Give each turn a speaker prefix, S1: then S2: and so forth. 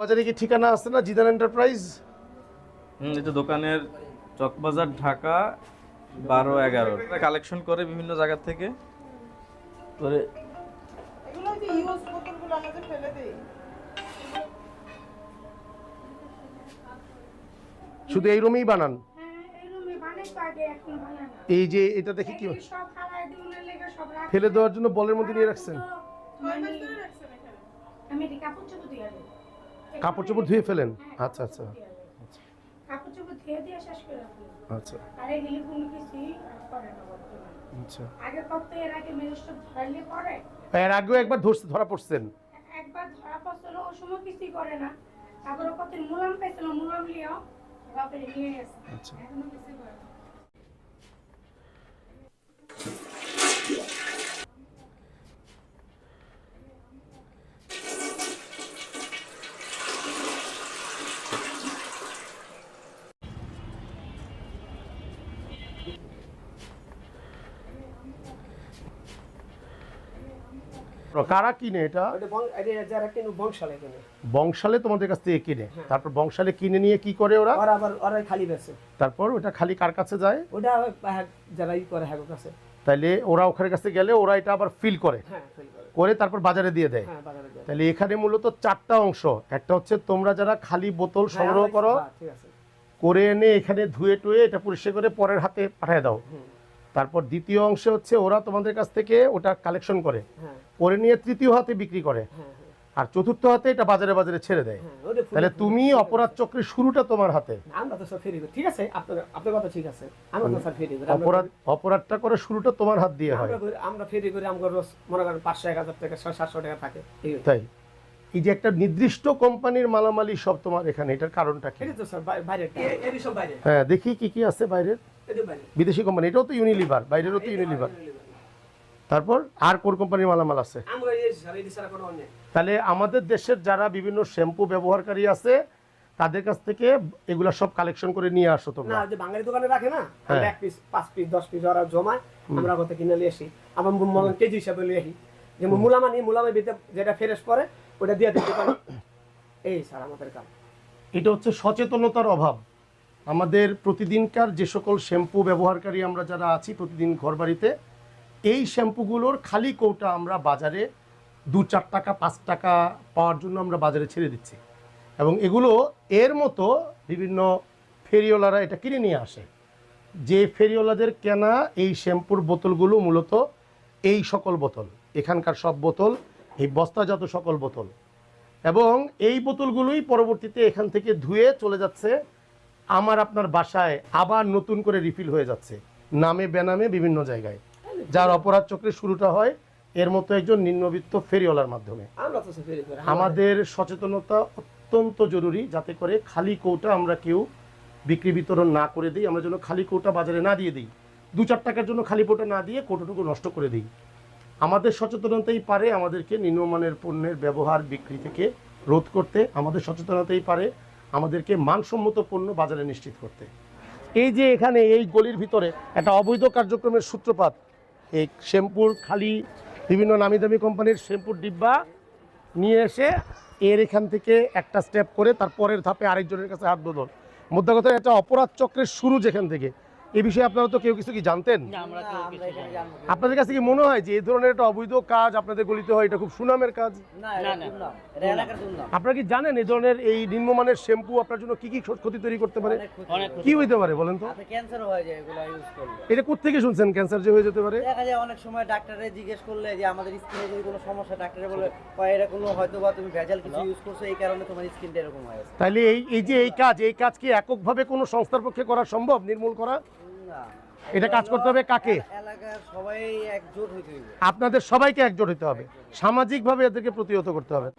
S1: বাজারে কি ঠিকানা আছে না জিদান এন্টারপ্রাইজ?
S2: এটা দোকানের চকবাজার, ঢাকা 12-11 কালেকশন করে বিভিন্ন জায়গা থেকে করে।
S3: এগুলো যে ইউজ বোতলগুলো আমাদের ফেলে দেই।
S1: শুধু এই রুমেই বানান?
S4: হ্যাঁ, এই রুমে বানাই তো আগে, এখন বানাই না।
S1: এই যে এটা দেখি কি
S4: এই সব ফালায় দিনের লেগে সব রাখি।
S1: ফেলে দেওয়ার জন্য বলের মধ্যে নিয়ে রাখছেন?
S4: মানে আমি এটি কাপড় চোপড় দিয়ে দিই।
S1: কাপড় চোপড় ধুয়ে ফেলেন? আচ্ছা আচ্ছা
S4: কাপড় চোপড় ধুয়ে দিয়ে শেষ করে রাখি।
S1: আচ্ছা
S4: আর এগুলি কোনো কিছুই করে না বর্তমানে।
S1: আচ্ছা।
S4: আগে করতে, এর আগে ম্যাজিস্ট্রেট ধরাইলে পরে।
S1: এর আগেও একবার ধরা পড়ছেন?
S4: একবার ধরা পড়ছিল, ওই সময় কিছুই করে না। তারপরে কত মুলাম পাইছিল, মুলাম লিয়াও বাপরে নিয়ে গেছে।
S1: আচ্ছা।
S4: এখনো কিছুই করে না।
S1: কারা কিনে এটা? বংশালে তোমাদের কাছ থেকে কিনে, তারপর বংশালে কিনে নিয়ে কি করে ওরা?
S5: ওরা খালি বেচে।
S1: তারপর ওটা খালি কার কাছে যায়?
S5: ওটা যারা ই করে হ্যাগো কাছে।
S1: তাইলে ওরা ওখানে কাছে গেলে ওরা এটা আবার ফিল করে,
S5: হ্যাঁ ফিল করে।
S1: করে তারপর বাজারে দিয়ে দেয়।
S5: হ্যাঁ বাজারে দেয়।
S1: তাহলে এখানে মূলত চারটা অংশ। একটা হচ্ছে তোমরা যারা খালি বোতল সংগ্রহ করো,
S5: ঠিক আছে,
S1: করে এনে এখানে ধুয়ে টুয়ে এটা পরিষ্কার করে পরের হাতে পাঠিয়ে দাও। তারপর দ্বিতীয় অংশে হচ্ছে ওরা তোমাদের কাছ থেকে ওটা কালেকশন করে,
S5: হ্যাঁ
S1: করে নিয়ে তৃতীয় হাতে বিক্রি করে,
S5: হ্যাঁ
S1: আর চতুর্থ হাতে এটা বাজারে বাজারে ছেড়ে দেয়।
S5: হ্যাঁ ওটা
S1: তাহলে তুমি অপরাধ চক্রের শুরুটা তোমার হাতে।
S5: আমরা তো সব ফেরি করি। ঠিক আছে, আপনার কথা ঠিক আছে। আমরা তো সব ফেরি করি।
S1: অপরাধটা করে শুরুটা তোমার হাত দিয়ে হয়।
S5: আমরা ফেরি করি, আমরা রোজ মনে করেন 500-1000 টাকা 600-700 টাকা থাকে।
S1: তাই এই যে একটা নির্দিষ্ট কোম্পানির মালামালি সব তোমার এখানে, এটার কারণটা কি?
S5: এটা তো স্যার বাইরে, এর সব বাইরে।
S1: হ্যাঁ দেখি কি কি আছে বাইরের।
S5: এটা বাইরে।
S1: বিদেশি কোম্পানি, এটাও তো ইউনিলিভার, বাইরেরও তো ইউনিলিভার। তারপর আর কোন কোম্পানির মালামাল আছে?
S5: আমরা এই স্যার এই ছাড়া কোনো অন্য।
S1: তাহলে আমাদের দেশের যারা বিভিন্ন শ্যাম্পু ব্যবহারকারী আছে তাদের কাছ থেকে এগুলা সব কালেকশন করে নিয়ে আসো
S5: না,
S1: তোমরা?
S5: যে বাঙালি দোকানে রাখে না,
S1: হ্যাঁ।
S5: 1 পিস 5 পিস 10 পিস ওরা জমায়, আমরা কত কিনে নিয়ে আসি। আমার মূলাম কেজি হিসাবে নিয়ে আসি। যে মুলামের ভিতরে যেটা ফ্রেশ পড়ে ওটা দিয়ে দিতে পারি। এই স্যার আমাদের কাজ।
S1: এটা হচ্ছে সচেতনতার অভাব। আমাদের প্রতিদিনকার যে সকল শ্যাম্পু ব্যবহারকারী আমরা যারা আছি প্রতিদিন ঘরবাড়িতে, এই শ্যাম্পুগুলোর খালি কৌটা আমরা বাজারে 2-4 টাকা 5 টাকা পাওয়ার জন্য আমরা বাজারে ছেড়ে দিচ্ছি, এবং এগুলো এর মতো বিভিন্ন ফেরিওয়ালারা এটা কিনে নিয়ে আসে। যে ফেরিওয়ালাদের কেনা এই শ্যাম্পুর বোতলগুলো মূলত এই সকল বোতল, এখানকার সব বোতল, এই বস্তাজাত সকল বোতল, এবং এই বোতলগুলোই পরবর্তীতে এখান থেকে ধুয়ে চলে যাচ্ছে আমার আপনার বাসায়, আবার নতুন করে রিফিল হয়ে যাচ্ছে নামে বেনামে বিভিন্ন জায়গায়। যার অপরাধ চক্রের শুরুটা হয় এর মতো একজন নিম্নবিত্ত ফেরিওয়ালার মাধ্যমে।
S5: আমরা তো সব ফেরি করি।
S1: আমাদের সচেতনতা অত্যন্ত জরুরি, যাতে করে খালি কৌটা আমরা কেউ বিক্রি বিতরণ না করে দিই। আমরা যেন খালি কৌটা বাজারে না দিয়ে দিই, 2-4 টাকার জন্য খালি কৌটা না দিয়ে কৌটাটুকু নষ্ট করে দিই। আমাদের সচেতনতাই পারে আমাদেরকে নিম্নমানের পণ্যের ব্যবহার বিক্রি থেকে রোধ করতে, আমাদের সচেতনতাই পারে আমাদেরকে মানসম্মত পণ্য বাজারে নিশ্চিত করতে। এই যে এখানে এই গলির ভিতরে একটা অবৈধ কার্যক্রমের সূত্রপাত, এই শ্যাম্পুর খালি বিভিন্ন নামি দামি কোম্পানির শ্যাম্পুর ডিব্বা নিয়ে এসে এর এখান থেকে একটা স্টেপ করে তার পরের ধাপে আরেকজনের কাছে হাত বদল, মোদ্দা কথা একটা অপরাধ চক্রের শুরু যেখান থেকে। এই বিষয়ে আপনারা তো কেউ কিছু কি জানতেন? আপনাদের কাছে কি মনে হয় যে এই ধরনের একটা অবৈধ কাজ আপনাদের গলিতে হয়, এটা খুব সুনামের কাজ? আপনারা কি জানেন এই ধরনের এই নিম্নমানের শ্যাম্পু আপনার জন্য কি কি ক্ষতি তৈরি করতে পারে? কি হইতে পারে বলেন তো?
S6: ক্যান্সার হয়ে যায় এগুলো ইউজ করলে।
S1: এটা কোত্থেকে শুনছেন ক্যান্সার যে হয়ে যেতে পারে?
S6: দেখা যায় অনেক সময় ডাক্তারে জিজ্ঞেস করলে যে আমাদের স্কিনে যদি কোনো সমস্যা, ডাক্তারে বলে এটা কোনো হয়তো বা তুমি ভেজাল কিছু ইউজ করছো, এই কারণে তোমার স্কিনটা এরকম হয়েছে।
S1: তাহলে এই যে এই কাজ কি এককভাবে কোনো সংস্থার পক্ষে করা সম্ভব, নির্মূল করা?
S6: না,
S1: এটা কাজ করতে হবে কাকে?
S6: এলাকার সবাই একজোট হইতে হবে।
S1: আপনাদের সবাইকে একজোট হতে হবে, সামাজিকভাবে এদেরকে প্রতিহত করতে হবে।